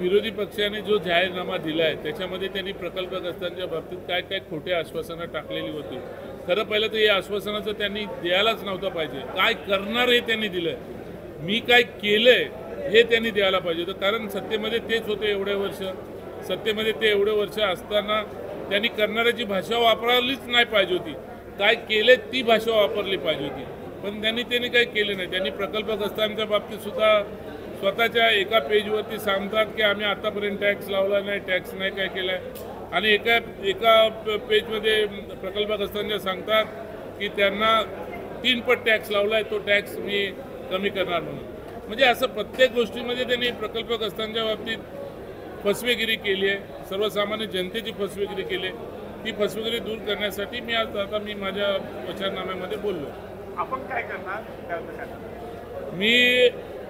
विरोधी पक्षाने जो जाहीरनामा दिला आहे त्याच्यामध्ये त्यांनी प्रकल्पग्रस्तांच्या बाबतीत काय काय खोटे आश्वासनं टाकलेली होती। खरं पहिलं तर या आश्वासनाचं त्यांनी द्यायलाच नव्हतं पाहिजे। काय करणार हे त्यांनी दिलं, मी काय केलंय हे त्यांनी द्यायला पाहिजे होतं, कारण सत्तेमध्ये तेच होते एवढे वर्ष। सत्तेमध्ये ते एवढे वर्ष असताना त्यांनी करणाऱ्याची भाषा वापरायलाच नाही पाहिजे होती, काय केले ती भाषा वापरली पाहिजे होती, पण त्यांनी काही केले नाही। त्यांनी प्रकल्पग्रस्तांच्या बाबतीत सुद्धा स्वतःच्या एका पेजवरती सांगतात की आम्ही आतापर्यंत टॅक्स लावला नाही, टॅक्स नाही काय केला आहे, आणि एका पेजमध्ये प्रकल्पग्रस्तांच्या सांगतात की त्यांना 3 पट टॅक्स लावला आहे, तो टॅक्स मी कमी करणार म्हणून। म्हणजे असं प्रत्येक गोष्टीमध्ये त्यांनी प्रकल्पग्रस्तांच्या बाबतीत फसवेगिरी केली आहे, सर्वसामान्य जनतेची फसवेगिरी केली आहे। ती फसवेगिरी दूर करण्यासाठी मी माझ्या वचननाम्यामध्ये बोललो। आपण काय करणार?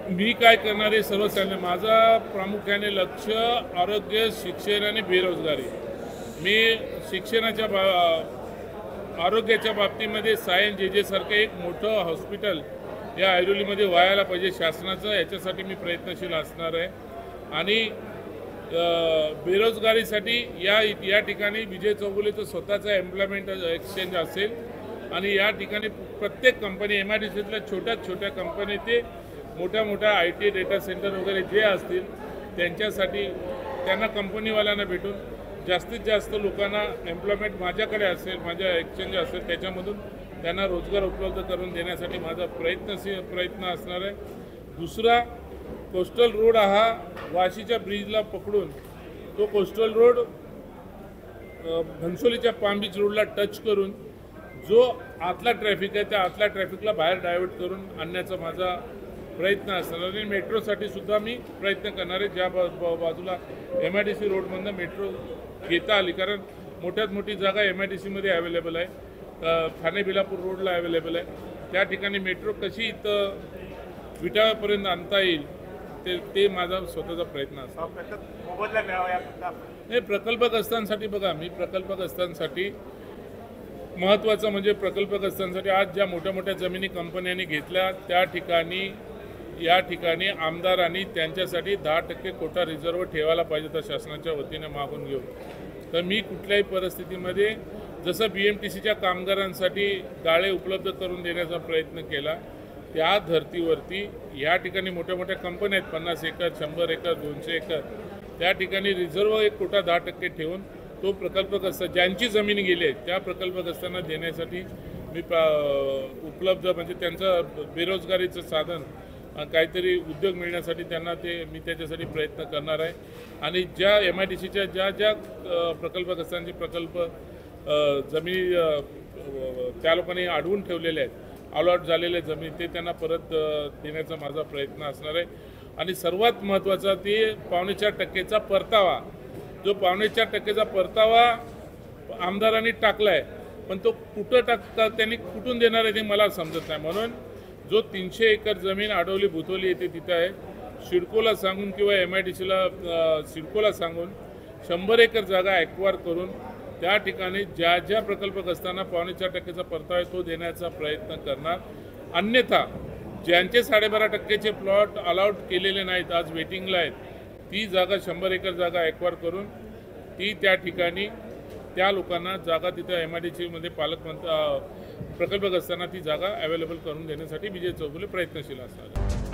मी काय करणार आहे सर्वसामान्य, माझा प्रामुख्याने लक्ष आरोग्य, शिक्षण आणि बेरोजगारी। मी शिक्षणाच्या आरोग्याच्या बाबतीमध्ये सायन जे सारखं एक मोठं हॉस्पिटल या ऐरोलीमध्ये व्हायला पाहिजे शासनाचं, याच्यासाठी मी प्रयत्नशील असणार आहे। आणि बेरोजगारीसाठी या ठिकाणी विजय चौगुलेचं स्वतःचं एम्प्लॉयमेंट एक्सचेंज असेल, आणि या ठिकाणी प्रत्येक कंपनी MIDCतल्या छोट्या कंपनी ते मोठ्या IT डेटा सेंटर वगैरे जे असतील त्यांच्यासाठी त्यांना कंपनीवाल्यांना भेटून जास्तीत जास्त लोकांना एम्प्लॉयमेंट माझ्याकडे असेल, माझ्या एक्सचेंज असेल, त्याच्यामधून त्यांना रोजगार उपलब्ध करून देण्यासाठी माझा प्रयत्न असणार आहे। दुसरा, कोस्टल रोड हा वाशीच्या ब्रिजला पकडून तो कोस्टल रोड घनसोलीच्या पाम बीच रोडला टच करून जो आतला ट्रॅफिक आहे त्या आतल्या ट्रॅफिकला बाहेर डायव्हर्ट करून आणण्याचा माझा प्रयत्न असणार। आणि मेट्रोसाठी सुद्धा मी प्रयत्न करणार आहे, ज्या बाजूला MIDC रोडमधनं मेट्रो घेता आली, कारण मोठ्यात मोठी जागा MIDCमध्ये अवेलेबल आहे, ठाणे बिलापूर रोडला अवेलेबल आहे, त्या ठिकाणी मेट्रो कशी इथं विटाळ्यापर्यंत आणता येईल ते माझा स्वतःचा प्रयत्न असतो। हे प्रकल्पग्रस्तांसाठी बघा, मी प्रकल्पग्रस्तांसाठी महत्त्वाचं म्हणजे प्रकल्पग्रस्तांसाठी आज ज्या मोठ्या जमिनी कंपन्यांनी घेतल्या या ठिकाणी आमदारांनी त्यांच्यासाठी 10% कोटा रिझर्व ठेवायला पाहिजे तर शासनाच्या वतीने मागून घेऊ। तर मी कुठल्याही परिस्थितीमध्ये जसं BMTCच्या कामगारांसाठी गाळे उपलब्ध करून देण्याचा प्रयत्न केला, त्या धर्तीवरती या ठिकाणी मोठ्या कंपन्या आहेत, 50 एकर 100 एकर 200 एकर, त्या ठिकाणी रिझर्व 1 कोटा 10% ठेवून तो प्रकल्पग्रस्त ज्यांची जमीन गेली आहे त्या प्रकल्पग्रस्तांना देण्यासाठी मी उपलब्ध, म्हणजे त्यांचं बेरोजगारीचं साधन काहीतरी उद्योग मिळण्यासाठी त्यांना मी त्याच्यासाठी प्रयत्न करणार आहे। आणि ज्या MIDCच्या ज्या प्रकल्पग्रस्तांचे प्रकल्प जमिनी त्या लोकांनी अडवून ठेवलेले आहेत, अलॉट झालेले जमीन, ते त्यांना परत देण्याचा माझा प्रयत्न असणार आहे। आणि सर्वात महत्त्वाचा ते 4.5% परतावा, जो 4.5% परतावा आमदारांनी टाकला आहे, पण तो त्यांनी कुठून देणार आहे ते मला समजत नाही। म्हणून जो 300 एकर जमीन आडवली भुतवली येते तिथं आहे, सिडकोला सांगून किंवा MIDCला सिडकोला सांगून 100 एकर जागा ॲक्वायर करून त्या ठिकाणी ज्या प्रकल्पग्रस्तांना 4.5% परतावा तो देण्याचा प्रयत्न करणार। अन्यथा ज्यांचे 12.5%चे प्लॉट अलाउड केलेले नाहीत, आज वेटिंगला आहेत, ती जागा 100 एकर जागा ॲक्वायर करून ती त्या ठिकाणी त्या लोकांना जागा तिथं MIDCमध्ये प्रकल्पग्रस्तांना ती जागा अवेलेबल करून देण्यासाठी विजय चौगुले प्रयत्नशील असणार।